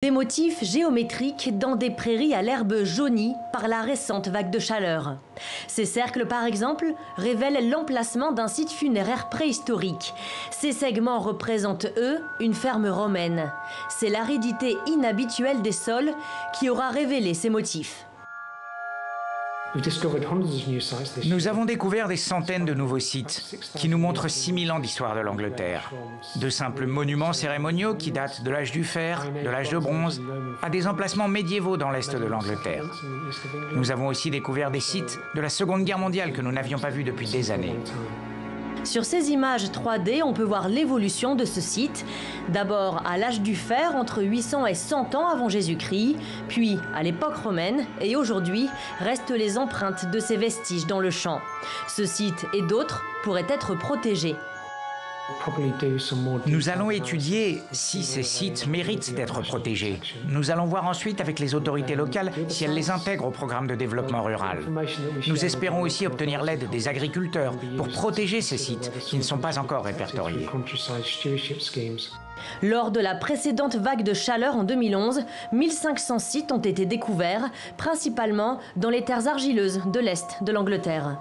Des motifs géométriques dans des prairies à l'herbe jaunie par la récente vague de chaleur. Ces cercles, par exemple, révèlent l'emplacement d'un site funéraire préhistorique. Ces segments représentent, eux, une ferme romaine. C'est l'aridité inhabituelle des sols qui aura révélé ces motifs. Nous avons découvert des centaines de nouveaux sites qui nous montrent 6000 ans d'histoire de l'Angleterre. De simples monuments cérémoniaux qui datent de l'âge du fer, de l'âge de bronze, à des emplacements médiévaux dans l'est de l'Angleterre. Nous avons aussi découvert des sites de la Seconde Guerre mondiale que nous n'avions pas vus depuis des années. Sur ces images 3D, on peut voir l'évolution de ce site. D'abord à l'âge du fer, entre 800 et 100 ans avant Jésus-Christ, puis à l'époque romaine, et aujourd'hui restent les empreintes de ces vestiges dans le champ. Ce site et d'autres pourraient être protégés. Nous allons étudier si ces sites méritent d'être protégés. Nous allons voir ensuite avec les autorités locales si elles les intègrent au programme de développement rural. Nous espérons aussi obtenir l'aide des agriculteurs pour protéger ces sites qui ne sont pas encore répertoriés. Lors de la précédente vague de chaleur en 2011, 1500 sites ont été découverts, principalement dans les terres argileuses de l'Est de l'Angleterre.